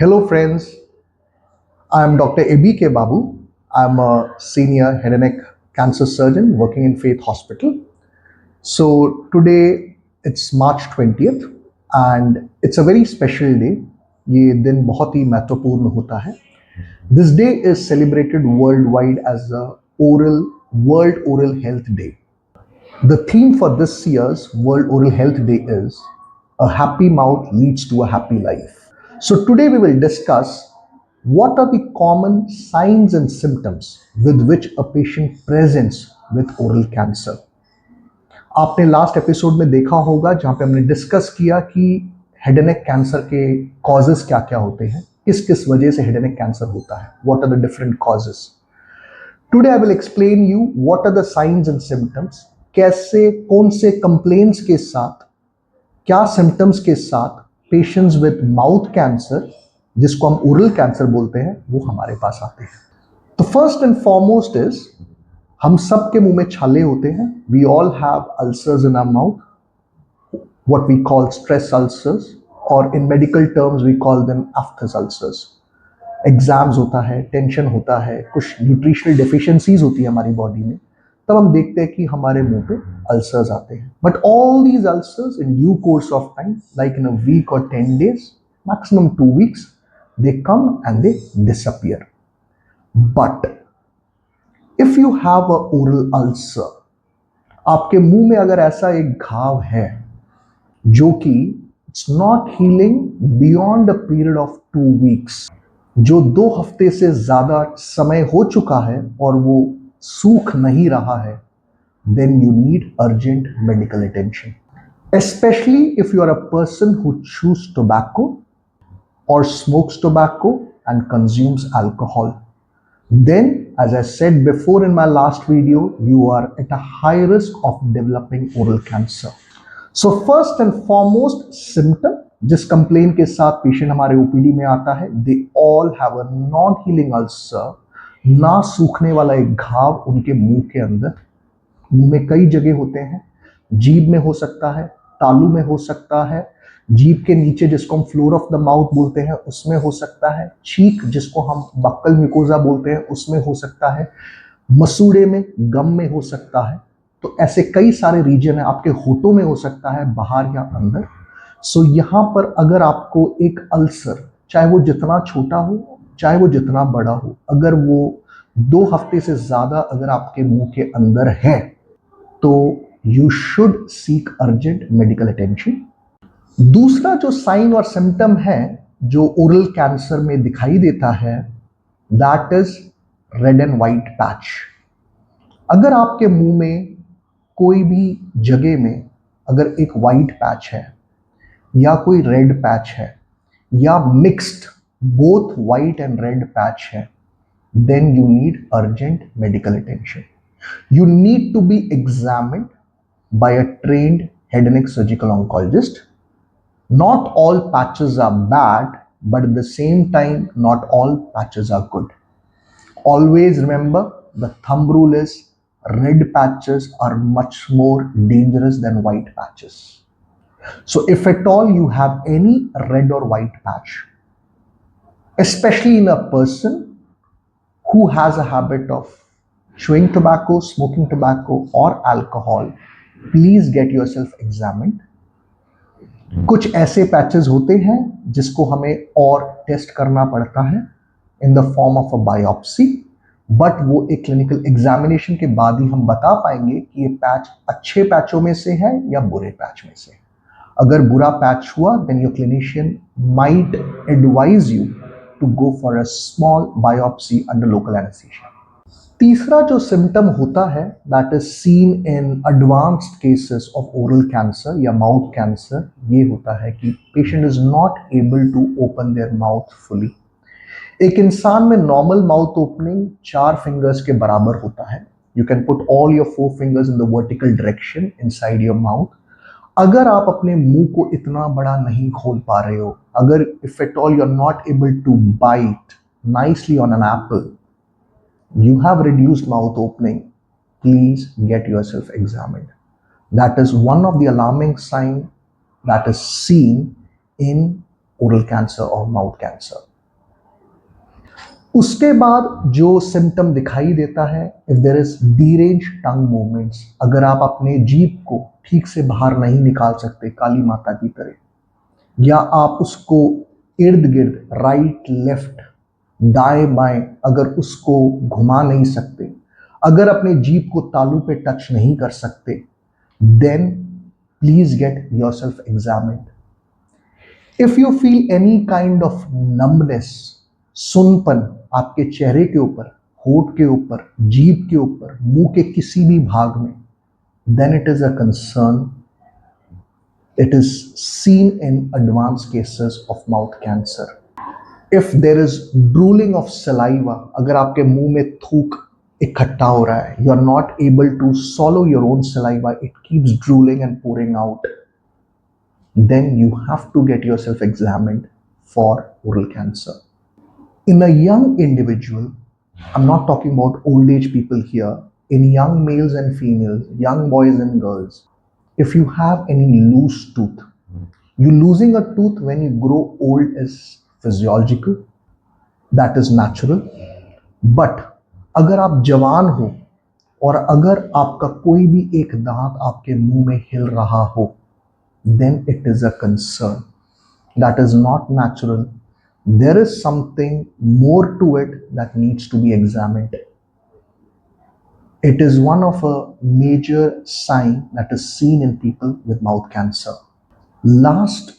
Hello, friends. I'm Dr. A.B.K. Babu. I'm a senior head and neck cancer surgeon working in Faith Hospital. So, today it's March 20th and it's a very special day. ये दिन बहुत ही महत्वपूर्ण होता है. This day is celebrated worldwide as the World Oral Health Day. The theme for this year's World Oral Health Day is "A happy mouth leads to a happy life." So today we will discuss what are the common signs and symptoms with which a patient presents with oral cancer. आपने last episode में देखा होगा जहां पे हमने discuss किया कि head and neck cancer के कॉजेस क्या क्या होते हैं, किस किस वजह से हेड एंड नेक कैंसर होता है, what are the different causes. Today I will explain you what are the signs and symptoms, कैसे कौन से कंप्लेंट्स के साथ, क्या सिम्टम्स के साथ पेशेंट्स विद माउथ कैंसर, जिसको हम ओरल कैंसर बोलते हैं, वो हमारे पास आते हैं. तो फर्स्ट एंड फॉरमोस्ट इज, हम सब के मुंह में छाले होते हैं. We all have ulcers in our mouth, what we call stress ulcers, और in medical terms we call them aphthous ulcers. Exams होता है, टेंशन होता है, कुछ न्यूट्रिशनल डेफिशिएंसीज होती है हमारी बॉडी में, तब हम देखते हैं कि हमारे मुंह पे अल्सर्स आते हैं. But all these ulcers in due course of time, like in a week और 10 days, maximum 2 weeks, they come and they disappear. But if you have a oral ulcer, आपके मुंह में अगर ऐसा एक घाव है जो कि it's not healing beyond a period of 2 weeks, जो 2 हफ्ते से ज्यादा समय हो चुका है और वो सूख नहीं रहा है, then you need urgent medical attention. Especially if you are a person who chews tobacco or smokes tobacco and consumes alcohol. Then, as I said before in my last video, you are at a high risk of developing oral cancer. So first and foremost symptom, जिस complain के साथ patient हमारे OPD में आता है, they all have a non healing ulcer, ना सूखने वाला एक घाव उनके मुंह के अंदर. मुंह में कई जगह होते हैं, जीभ में हो सकता है, तालू में हो सकता है, जीभ के नीचे जिसको हम फ्लोर ऑफ द माउथ बोलते हैं उसमें हो सकता है, चीक जिसको हम बक्कल म्यूकोजा बोलते हैं उसमें हो सकता है, मसूड़े में, गम में हो सकता है. तो ऐसे कई सारे रीजन है. आपके होठों में हो सकता है, बाहर या अंदर. सो यहाँ पर अगर आपको एक अल्सर, चाहे वो जितना छोटा हो चाहे वो जितना बड़ा हो, अगर वो 2 हफ्ते से ज्यादा अगर आपके मुंह के अंदर है, तो you should seek urgent medical attention. दूसरा जो साइन और सिम्टम है जो ओरल कैंसर में दिखाई देता है, that is red and white patch. अगर आपके मुंह में कोई भी जगह में अगर एक व्हाइट पैच है या कोई रेड पैच है या mixed both white and red patch है, then you need urgent medical attention. You need to be examined by a trained head and neck surgical oncologist. Not all patches are bad, but at the same time, not all patches are good. Always remember, the thumb rule is red patches are much more dangerous than white patches. So if at all you have any red or white patch, especially in a person who has a habit of chewing tobacco, smoking tobacco or alcohol, please get yourself examined. कुछ ऐसे patches होते हैं जिसको हमें और test करना पड़ता है in the form of a biopsy, but वो एक क्लिनिकल एग्जामिनेशन के बाद ही हम बता पाएंगे कि ये पैच अच्छे पैचों में से है या बुरे पैच में से. अगर बुरा पैच हुआ, then your clinician might advise you to go for a small biopsy under local anesthesia. तीसरा जो सिम्टम होता है, that is seen in advanced cases of oral cancer या माउथ कैंसर, ये होता है कि patient is not able to open their mouth fully. एक इंसान में नॉर्मल माउथ ओपनिंग 4 फिंगर्स के बराबर होता है. You can put all your 4 fingers in the vertical direction inside your mouth. अगर आप अपने मुंह को इतना बड़ा नहीं खोल पा रहे हो, अगर if at all you are not able to bite nicely on an apple, you have reduced mouth opening, please get yourself examined. That is one of the alarming sign that is seen in oral cancer or mouth cancer. उसके बाद जो symptom दिखाई देता है, if there is deranged tongue movements, अगर आप अपने जीभ को ठीक से बाहर नहीं निकाल सकते काली माता की तरह, या आप उसको इर्द गिर्द राइट लेफ्ट दाएं बाएं अगर उसको घुमा नहीं सकते, अगर अपने जीभ को तालू पे टच नहीं कर सकते, then please get yourself examined. If you feel any kind of numbness, सुनपन आपके चेहरे के ऊपर, होठ के ऊपर, जीभ के ऊपर, मुंह के किसी भी भाग में, then it is a concern. It is seen in advanced cases of mouth cancer. If there is drooling of saliva, अगर आपके मुंह में थूक इकट्ठा हो रहा है, you are not able to swallow your own saliva, it keeps drooling and pouring out, then you have to get yourself examined for oral cancer. In a young individual, I'm not talking about old age people here, in young males and females, young boys and girls, if you have any loose tooth, you losing a tooth when you grow old is physiological, that is natural. But अगर आप जवान हो और अगर आपका कोई भी एक दांत आपके मुंह में हिल रहा हो, then it is a concern. That is not natural. There is something more to it that needs to be examined. It is one of a major sign that is seen in people with mouth cancer. Last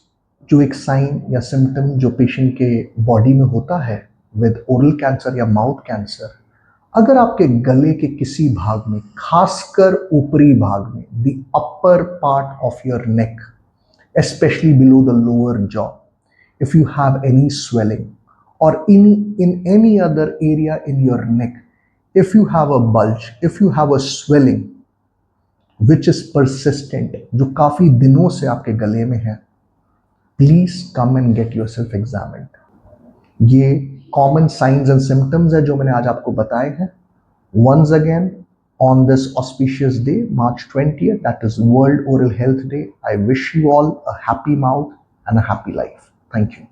जो एक sign या symptom जो patient के body में होता है with oral cancer या mouth cancer, अगर आपके गले के किसी भाग में, खासकर ऊपरी भाग में, the upper part of your neck, especially below the lower jaw, if you have any swelling, or in any other area in your neck, if you have a bulge, if you have a swelling which is persistent, जो काफी दिनों से आपके गले में है, please come and get yourself examined. ये common signs and symptoms है जो मैंने आज आपको बताए हैं। Once again, on this auspicious day, March 20th, that is World Oral Health Day, I wish you all a happy mouth and a happy life. Thank you.